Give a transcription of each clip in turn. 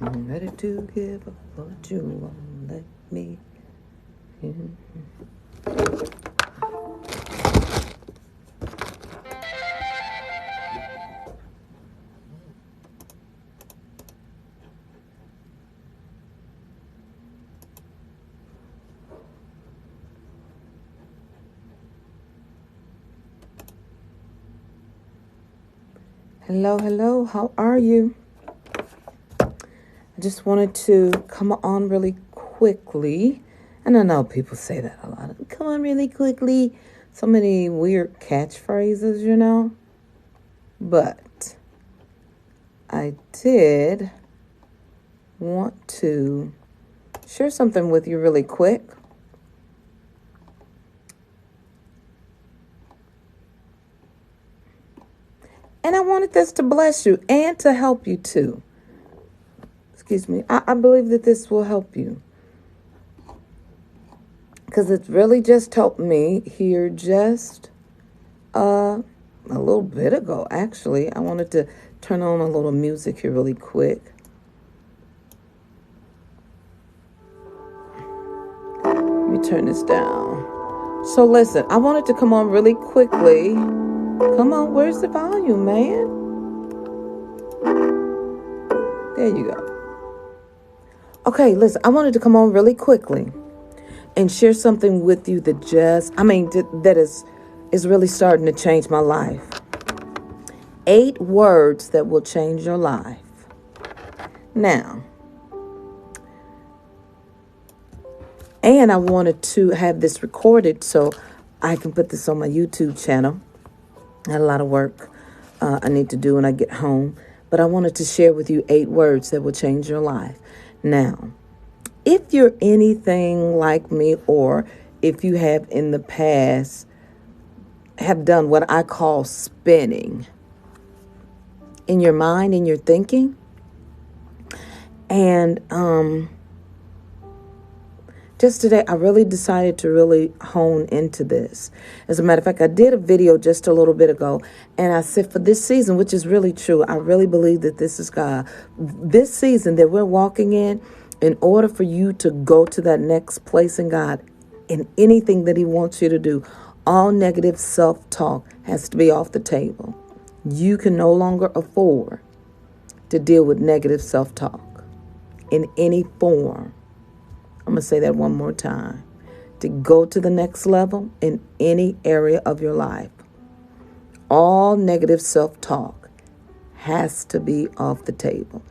I'm ready to give up what you won't let me. Hello, hello. How are you? I just wanted to come on really quickly. And I know people say that a lot. Come on really quickly. So many weird catchphrases, you know. But I did want to share something with you really quick. And I wanted this to bless you and to help you too. Excuse me. I believe that this will help you. Because it's really just helped me here just a little bit ago, actually. I wanted to turn on a little music here really quick. Let me turn this down. So listen, I wanted to come on really quickly. Come on, where's the volume, man? There you go. Okay, listen, I wanted to come on really quickly and share something with you that that is really starting to change my life. 8 words that will change your life. Now, and I wanted to have this recorded so I can put this on my YouTube channel. I had a lot of work I need to do when I get home. But I wanted to share with you 8 words that will change your life. Now, if you're anything like me, or if you have in the past have done what I call spinning in your mind, in your thinking, and just today, I really decided to really hone into this. As a matter of fact, I did a video just a little bit ago, and I said for this season, which is really true, I really believe that this is God. This season that we're walking in order for you to go to that next place in God, in anything that He wants you to do, all negative self-talk has to be off the table. You can no longer afford to deal with negative self-talk in any form. I'm going to say that one more time. To go to the next level in any area of your life, all negative self-talk has to be off the table.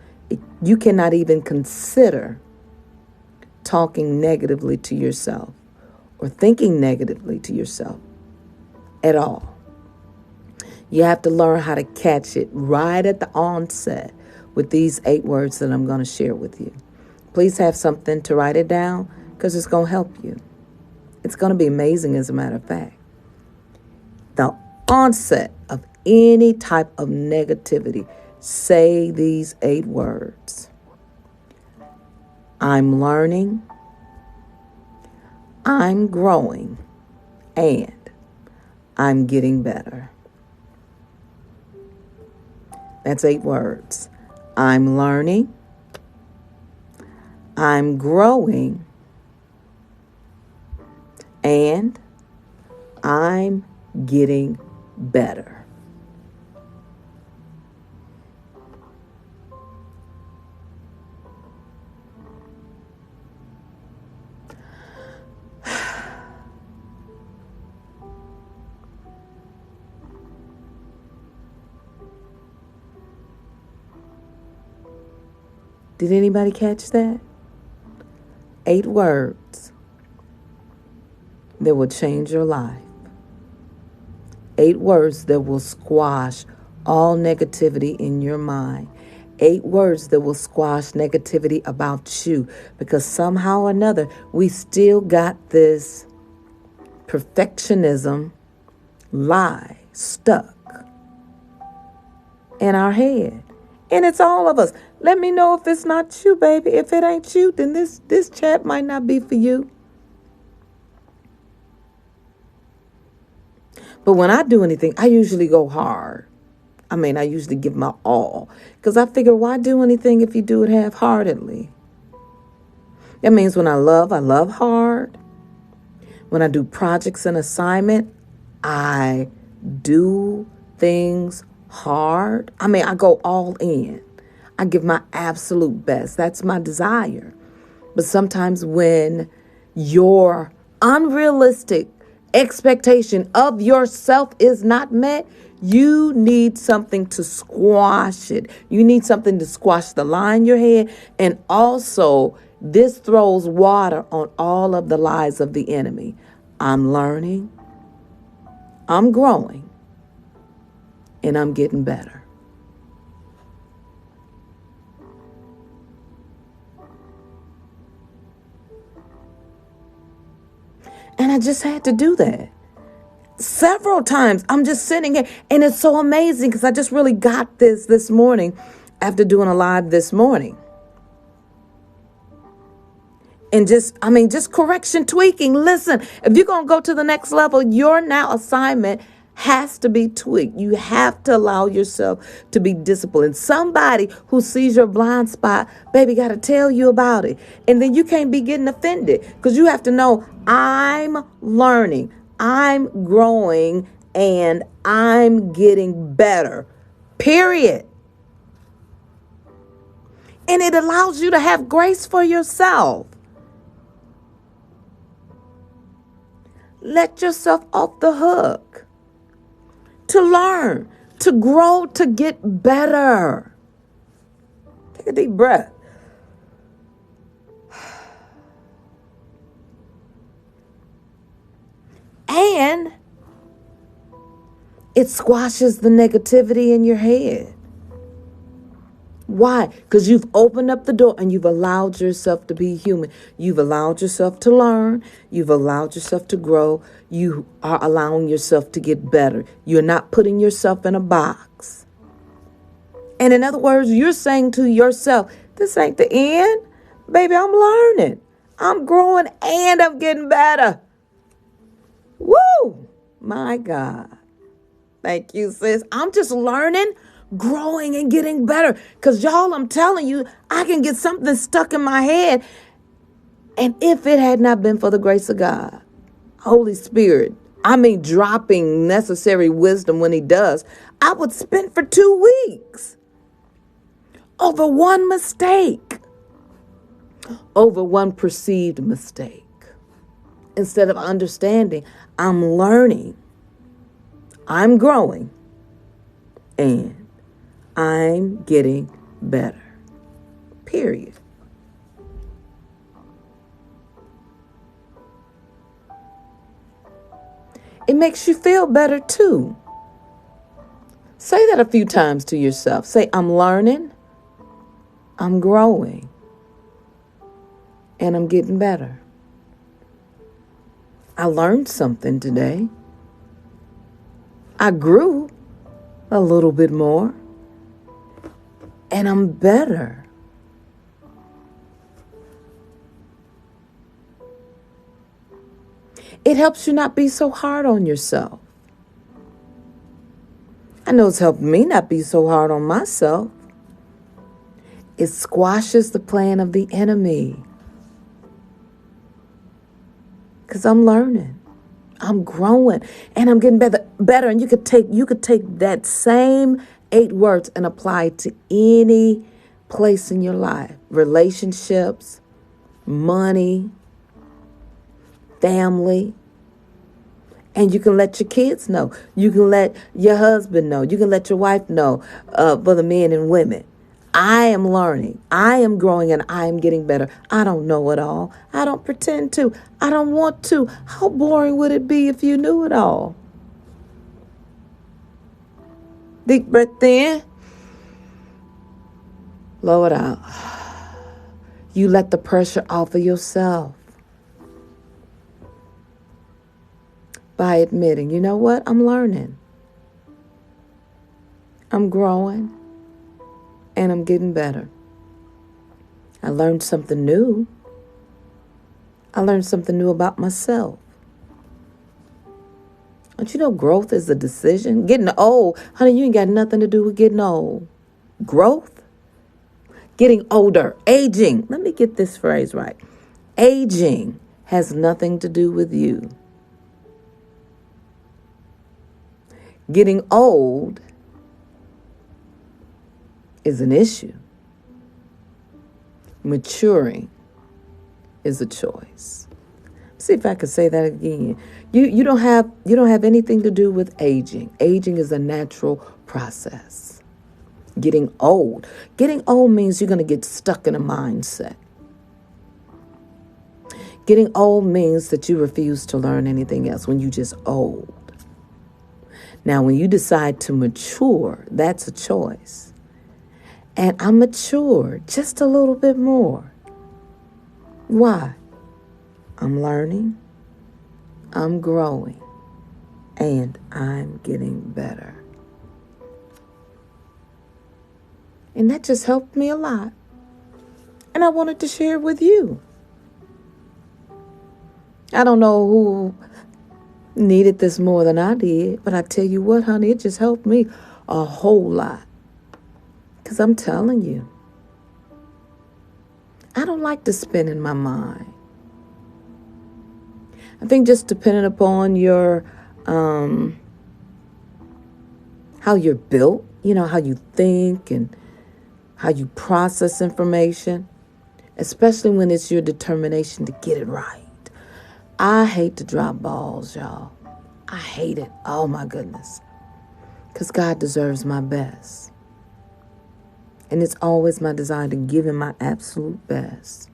You cannot even consider talking negatively to yourself or thinking negatively to yourself at all. You have to learn how to catch it right at the onset with these 8 words that I'm going to share with you. Please have something to write it down because it's going to help you. It's going to be amazing, as a matter of fact. The onset of any type of negativity, say these 8 words. I'm learning, I'm growing, and I'm getting better. That's 8 words. I'm learning, I'm growing, and I'm getting better. Did anybody catch that? 8 words that will change your life. 8 words that will squash all negativity in your mind. 8 words that will squash negativity about you. Because somehow or another, we still got this perfectionism lie stuck in our head. And it's all of us. Let me know if it's not you, baby. If it ain't you, then this chat might not be for you. But when I do anything, I usually go hard. I usually give my all. Because I figure, why do anything if you do it half-heartedly? That means when I love hard. When I do projects and assignment, I do things hard. I go all in. I give my absolute best. That's my desire. But sometimes when your unrealistic expectation of yourself is not met, you need something to squash it. You need something to squash the lie in your head. And also, this throws water on all of the lies of the enemy. I'm learning, I'm growing, and I'm getting better. And I just had to do that. Several times. I'm just sitting here, and it's so amazing because I just really got this morning after doing a live this morning. And just correction, tweaking. Listen, if you're going to go to the next level, your now assignment has to be tweaked. You have to allow yourself to be disciplined. Somebody who sees your blind spot, baby, got to tell you about it. And then you can't be getting offended because you have to know, I'm learning, I'm growing, and I'm getting better. Period. And it allows you to have grace for yourself. Let yourself off the hook. To learn, to grow, to get better. Take a deep breath. And it squashes the negativity in your head. Why? Because you've opened up the door and you've allowed yourself to be human. You've allowed yourself to learn. You've allowed yourself to grow. You are allowing yourself to get better. You're not putting yourself in a box. And in other words, you're saying to yourself, this ain't the end. Baby, I'm learning. I'm growing and I'm getting better. Woo! My God. Thank you, sis. I'm just learning, growing, and getting better. Because y'all, I'm telling you, I can get something stuck in my head. And if it had not been for the grace of God, Holy Spirit, dropping necessary wisdom when he does, I would spend for 2 weeks over one mistake, over one perceived mistake. Instead of understanding, I'm learning, I'm growing, and I'm getting better. Period. It makes you feel better too. Say that a few times to yourself. Say, I'm learning, I'm growing, and I'm getting better. I learned something today. I grew a little bit more, and I'm better. It helps you not be so hard on yourself. I know it's helped me not be so hard on myself. It squashes the plan of the enemy. Because I'm learning, I'm growing, and I'm getting better. And you could take that same 8 words and apply it to any place in your life. Relationships, money, family. And you can let your kids know. You can let your husband know. You can let your wife know, for the men and women. I am learning, I am growing, and I am getting better. I don't know it all. I don't pretend to. I don't want to. How boring would it be if you knew it all? Deep breath in. Blow it out. You let the pressure off of yourself by admitting, you know what? I'm learning. I'm growing. And I'm getting better. I learned something new. I learned something new about myself. Don't you know growth is a decision? Getting old, honey, you ain't got nothing to do with getting old. Growth, getting older, aging. Let me get this phrase right. Aging has nothing to do with you. Getting old is an issue. Maturing is a choice. See if I can say that again. You don't have anything to do with aging. Aging is a natural process. Getting old. Getting old means you're going to get stuck in a mindset. Getting old means that you refuse to learn anything else when you just old. Now, when you decide to mature, that's a choice. And I'm mature just a little bit more. Why? I'm learning, I'm growing, and I'm getting better. And that just helped me a lot. And I wanted to share it with you. I don't know who needed this more than I did, but I tell you what, honey, it just helped me a whole lot. Because I'm telling you, I don't like to spin in my mind. I think just depending upon your, how you're built, how you think and how you process information, especially when it's your determination to get it right. I hate to drop balls, y'all. I hate it. Oh, my goodness. Because God deserves my best. And it's always my desire to give him my absolute best.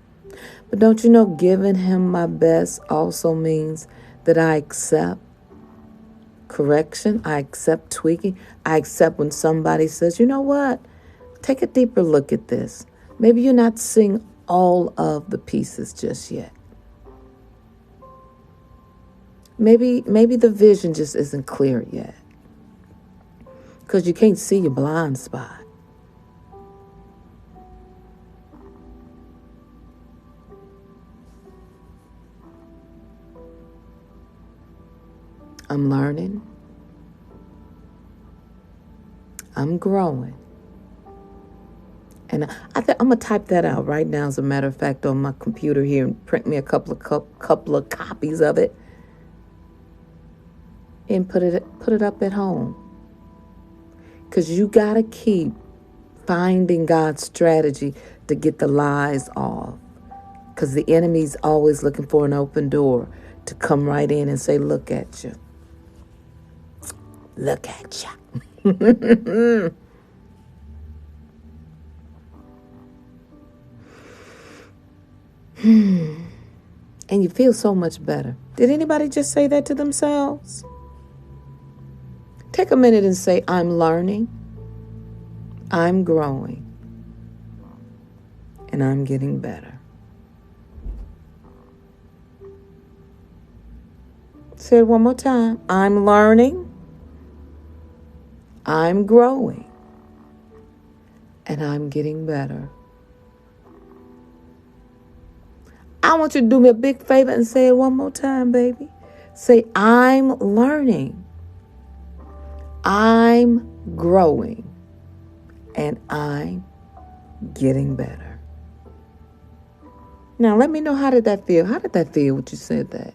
But don't you know, giving him my best also means that I accept correction. I accept tweaking. I accept when somebody says, you know what? Take a deeper look at this. Maybe you're not seeing all of the pieces just yet. Maybe the vision just isn't clear yet. Because you can't see your blind spot. I'm learning. I'm growing. And I'm going to type that out right now, as a matter of fact, on my computer here and print me a couple of copies of it and put it up at home. Because you got to keep finding God's strategy to get the lies off. Because the enemy's always looking for an open door to come right in and say, look at you. Look at you. And you feel so much better. Did anybody just say that to themselves? Take a minute and say, I'm learning, I'm growing, and I'm getting better. Say it one more time. I'm learning, I'm growing, and I'm getting better. I want you to do me a big favor and say it one more time, baby. Say, I'm learning, I'm growing, and I'm getting better. Now, let me know, how did that feel? How did that feel when you said that?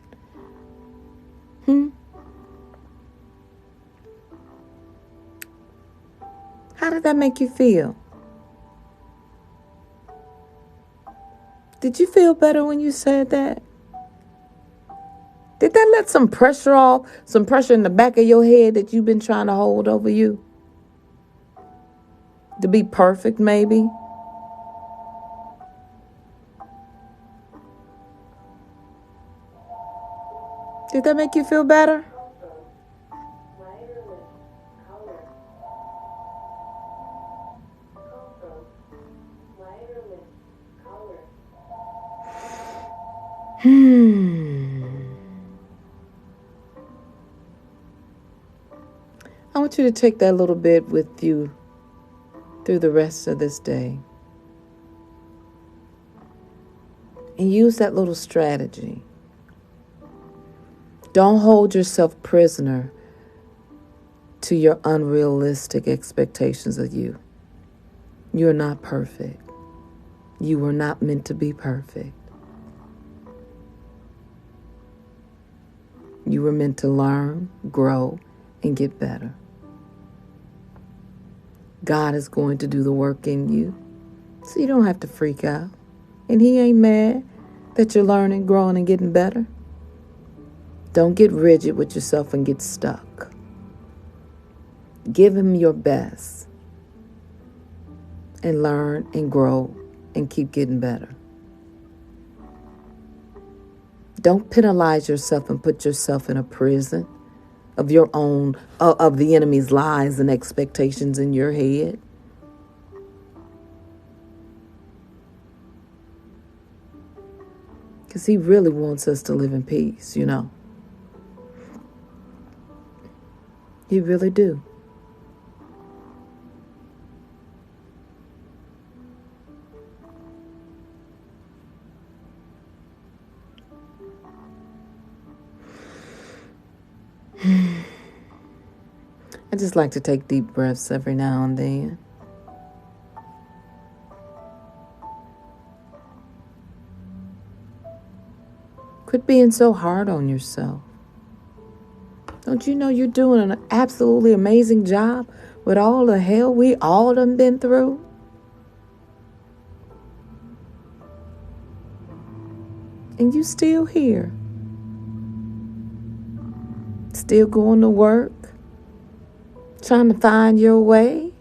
How did that make you feel? Did you feel better when you said that? Did that let some pressure off? Some pressure in the back of your head that you've been trying to hold over you? To be perfect, maybe? Did that make you feel better? I want you to take that little bit with you through the rest of this day. And use that little strategy. Don't hold yourself prisoner to your unrealistic expectations of you. You're not perfect. You were not meant to be perfect. You were meant to learn, grow, and get better. God is going to do the work in you, so you don't have to freak out. And He ain't mad that you're learning, growing, and getting better. Don't get rigid with yourself and get stuck. Give Him your best and learn and grow and keep getting better. Don't penalize yourself and put yourself in a prison of your own, of the enemy's lies and expectations in your head. Because He really wants us to live in peace, you know. He really do. I just like to take deep breaths every now and then. Quit being so hard on yourself. Don't you know you're doing an absolutely amazing job with all the hell we all done been through? And you still here. Still going to work. Trying to find your way.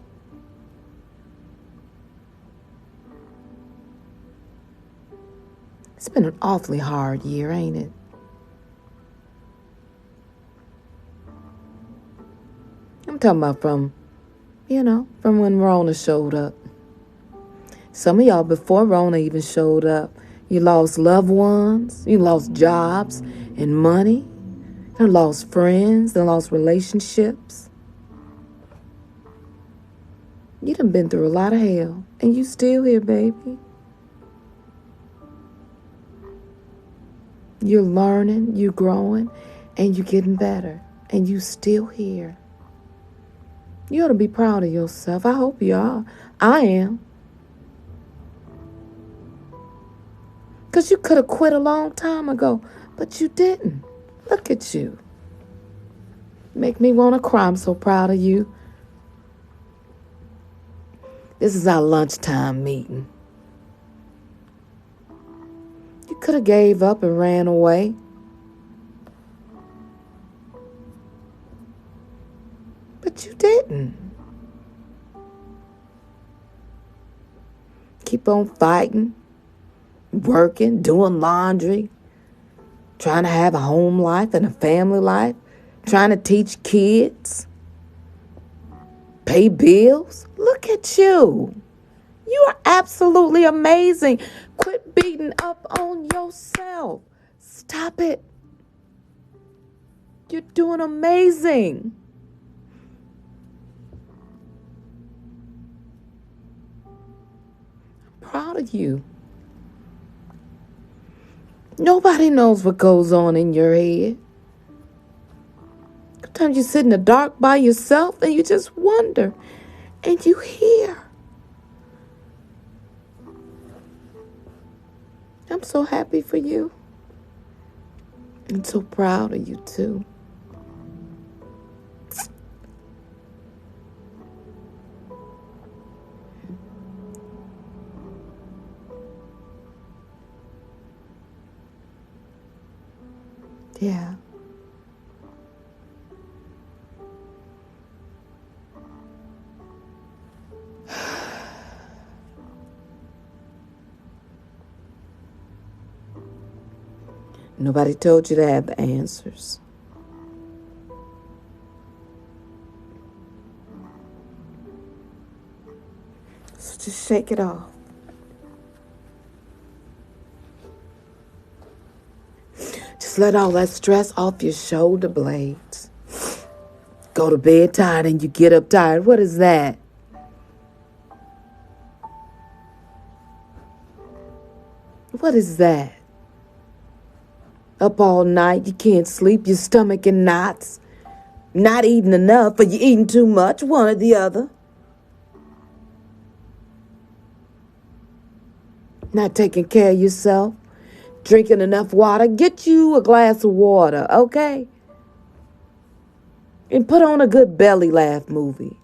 It's been an awfully hard year, ain't it? I'm talking about from when Rona showed up. Some of y'all before Rona even showed up, you lost loved ones, you lost jobs and money, you lost friends, and lost relationships. You done been through a lot of hell, and you still here, baby. You're learning, you're growing, and you're getting better, and you still here. You ought to be proud of yourself. I hope you are. I am. Because you could have quit a long time ago, but you didn't. Look at you. Make me want to cry. I'm so proud of you. This is our lunchtime meeting. You could have gave up and ran away. But you didn't. Keep on fighting, working, doing laundry, trying to have a home life and a family life, trying to teach kids, pay bills. Look at you. You are absolutely amazing. Quit beating up on yourself. Stop it. You're doing amazing. I'm proud of you. Nobody knows what goes on in your head. Sometimes you sit in the dark by yourself and you just wonder. And you hear. I'm so happy for you. I'm so proud of you too. Yeah. Nobody told you to have the answers. So just shake it off. Just let all that stress off your shoulder blades. Go to bed tired and you get up tired. What is that? What is that? Up all night, you can't sleep, your stomach in knots. Not eating enough, or you eating too much, one or the other. Not taking care of yourself, drinking enough water. Get you a glass of water, okay? And put on a good belly laugh movie.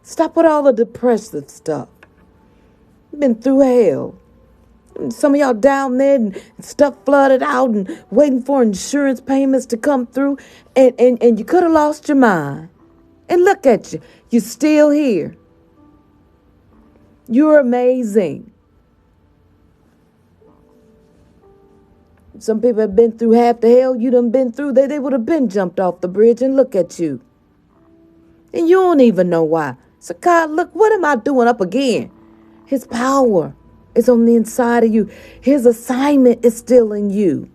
Stop with all the depressive stuff. You've been through hell. Some of y'all down there and stuff flooded out and waiting for insurance payments to come through. And you could have lost your mind. And look at you. You're still here. You're amazing. Some people have been through half the hell you done been through. They would have been jumped off the bridge, and look at you. And you don't even know why. So God, look, what am I doing up again? His power is on the inside of you. His assignment is still in you.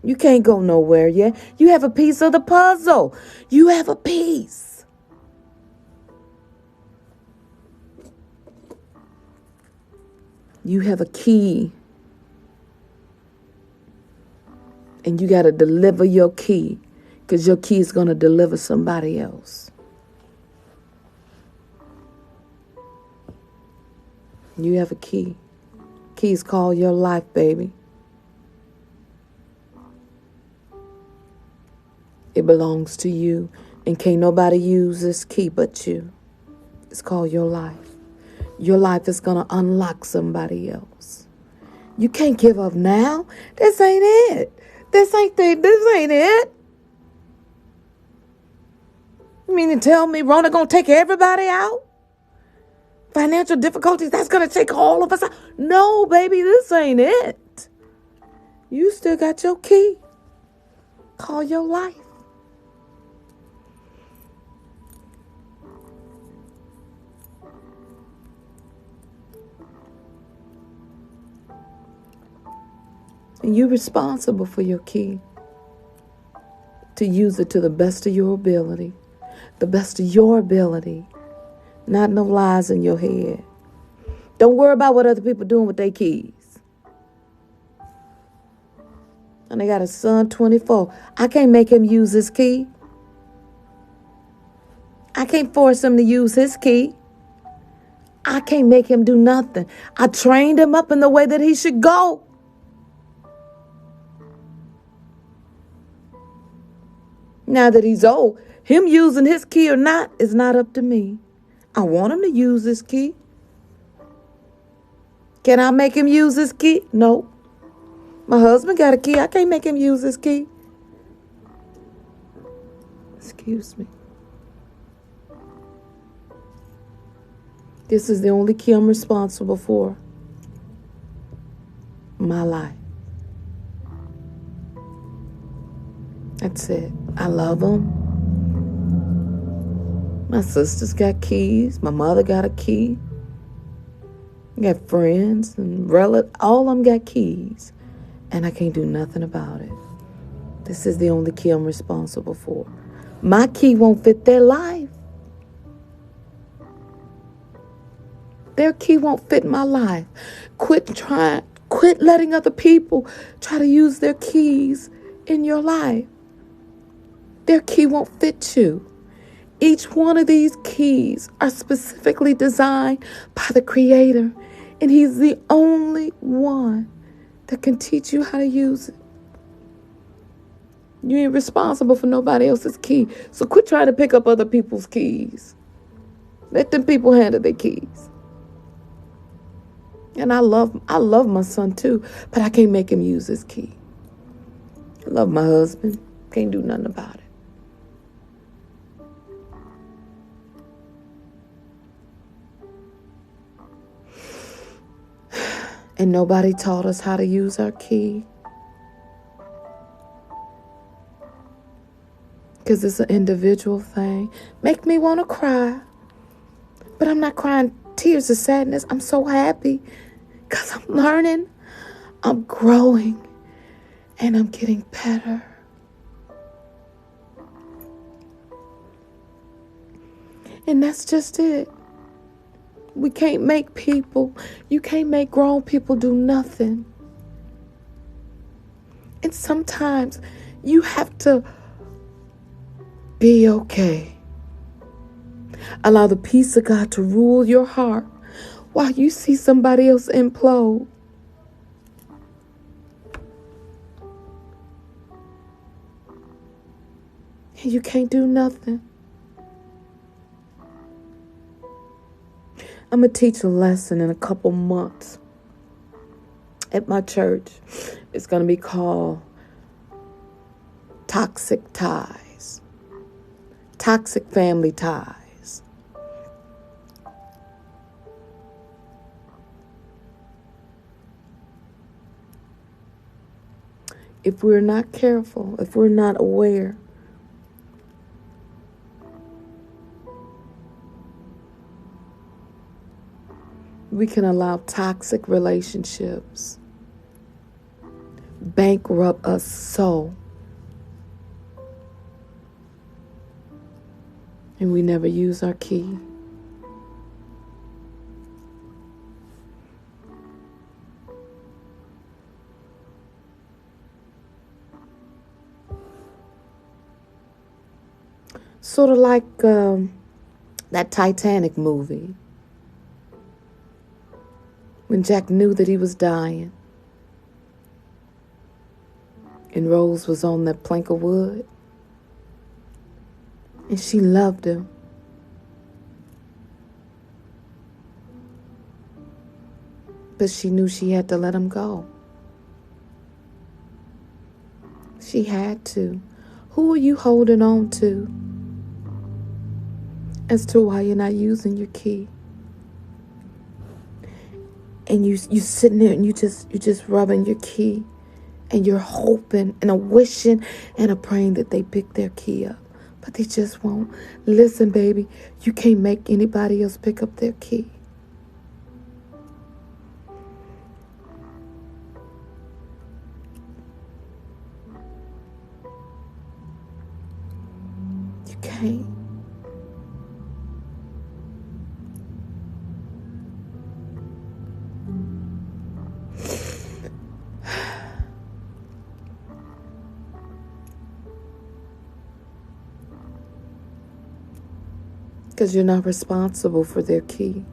You can't go nowhere yet. You have a piece of the puzzle. You have a piece. You have a key. And you got to deliver your key, because your key is going to deliver somebody else. You have a key. Key's called your life, baby. It belongs to you. And can't nobody use this key but you. It's called your life. Your life is going to unlock somebody else. You can't give up now. This ain't it. This ain't it. You mean to tell me Rona gonna take everybody out? Financial difficulties, that's gonna take all of us out? No, baby, this ain't it. You still got your key. Call your life. And you're responsible for your key. To use it to the best of your ability. The best of your ability. Not no lies in your head. Don't worry about what other people are doing with their keys. And they got a son, 24. I can't make him use his key. I can't force him to use his key. I can't make him do nothing. I trained him up in the way that he should go. Now that he's old, him using his key or not is not up to me. I want him to use his key. Can I make him use his key? No. My husband got a key. I can't make him use his key. Excuse me. This is the only key I'm responsible for. My life. That's it. I love them. My sister's got keys. My mother got a key. I got friends and relatives. All of them got keys. And I can't do nothing about it. This is the only key I'm responsible for. My key won't fit their life. Their key won't fit my life. Quit letting other people try to use their keys in your life. Their key won't fit you. Each one of these keys are specifically designed by the Creator. And He's the only one that can teach you how to use it. You ain't responsible for nobody else's key. So quit trying to pick up other people's keys. Let them people handle their keys. And I love my son too, but I can't make him use his key. I love my husband. Can't do nothing about it. And nobody taught us how to use our key. Because it's an individual thing. Make me want to cry. But I'm not crying tears of sadness. I'm so happy. Because I'm learning. I'm growing. And I'm getting better. And that's just it. We can't make you can't make grown people do nothing. And sometimes you have to Be okay. Allow the peace of God to rule your heart while you see somebody else implode. And you can't do nothing. I'm going to teach a lesson in a couple months at my church. It's going to be called Toxic Ties. Toxic family ties. If we're not careful, if we're not aware, we can allow toxic relationships bankrupt us so, and we never use our key. Sort of like that Titanic movie, when Jack knew that he was dying and Rose was on that plank of wood and she loved him. But she knew she had to let him go. She had to. Who are you holding on to as to why you're not using your key? And you sitting there and you just rubbing your key, and you're hoping and a wishing and a praying that they pick their key up, but they just won't. Listen, baby, you can't make anybody else pick up their key. You can't. Because you're not responsible for their key.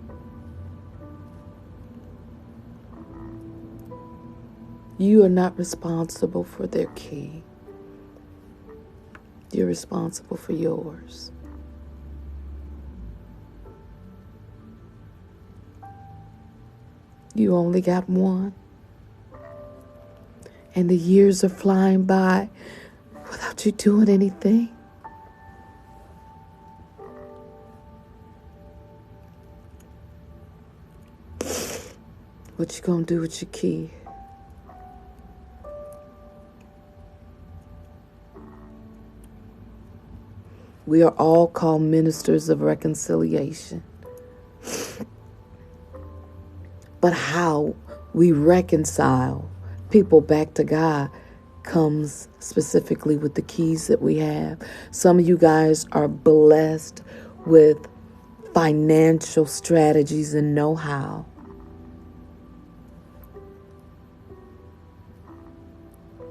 You are not responsible for their key. You're responsible for yours. You only got one. And the years are flying by without you doing anything. What you gonna do with your key? We are all called ministers of reconciliation. But how we reconcile people back to God comes specifically with the keys that we have. Some of you guys are blessed with financial strategies and know-how.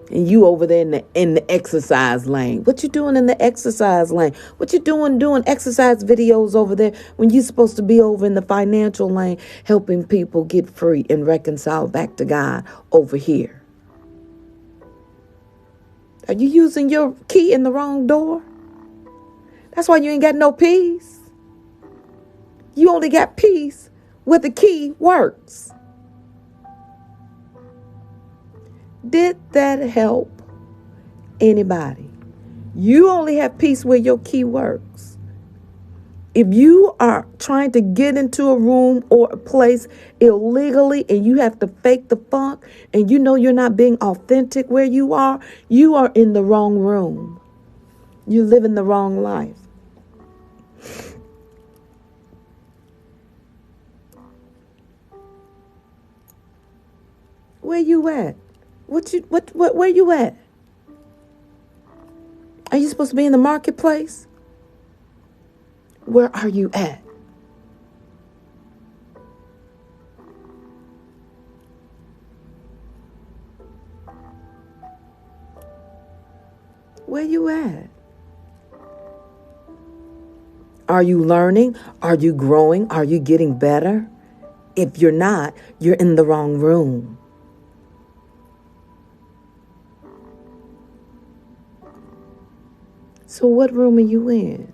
And you over there in the exercise lane. What you doing in the exercise lane? What you doing exercise videos over there when you're supposed to be over in the financial lane helping people get free and reconcile back to God over here? Are you using your key in the wrong door? That's why you ain't got no peace. You only got peace where the key works. Did that help anybody? You only have peace where your key works. If you are trying to get into a room or a place illegally and you have to fake the funk and you know you're not being authentic where you are in the wrong room. You're living the wrong life. Where you at? Where you at? Are you supposed to be in the marketplace? Where are you at? Where you at? Are you learning? Are you growing? Are you getting better? If you're not, you're in the wrong room. So what room are you in?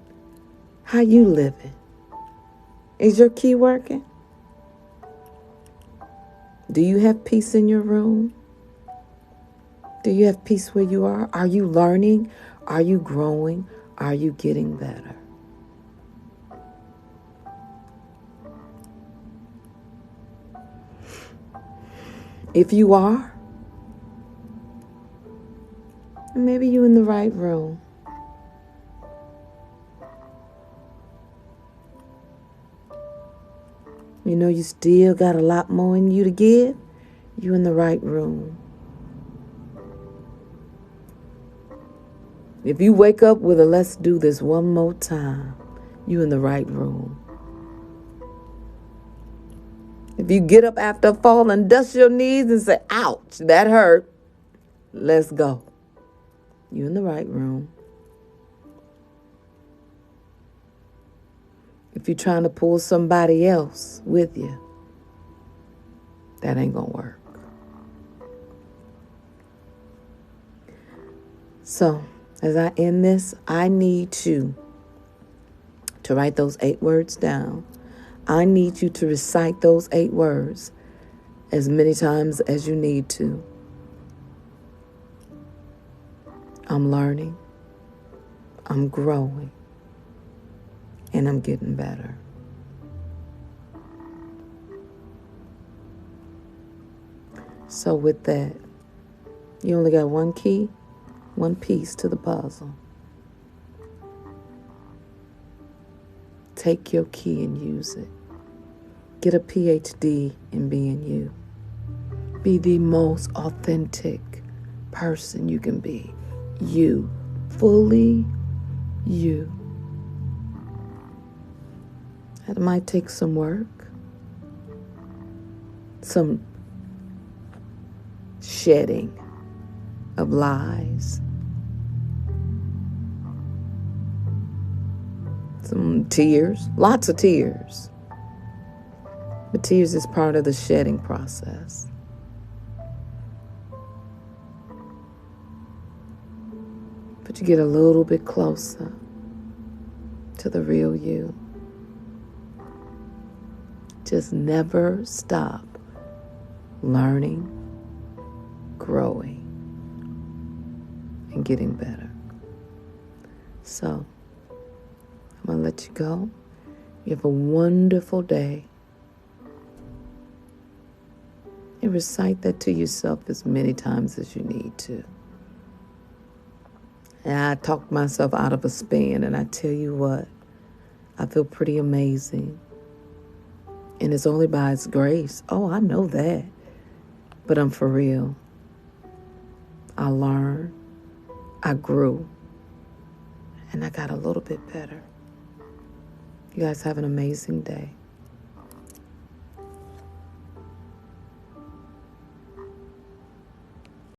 How you living? Is your key working? Do you have peace in your room? Do you have peace where you are? Are you learning? Are you growing? Are you getting better? If you are, maybe you're in the right room. You know you still got a lot more in you to give. You're in the right room. If you wake up with a let's do this one more time, you're in the right room. If you get up after a fall and dust your knees and say, ouch, that hurt, let's go, you're in the right room. If you're trying to pull somebody else with you, that ain't gonna work. So, as I end this, I need you to write those 8 words down. I need you to recite those 8 words as many times as you need to. I'm learning, I'm growing, and I'm getting better. So with that, you only got one key, one piece to the puzzle. Take your key and use it. Get a PhD in being you. Be the most authentic person you can be. You. Fully you. That might take some work. Some shedding of lies. Some tears. Lots of tears. But tears is part of the shedding process. But you get a little bit closer to the real you. Just never stop learning, growing, and getting better. So, I'm going to let you go. You have a wonderful day. And recite that to yourself as many times as you need to. And I talked myself out of a spin, and I tell you what, I feel pretty amazing. And it's only by His grace. Oh, I know that. But I'm for real. I learned, I grew, and I got a little bit better. You guys have an amazing day.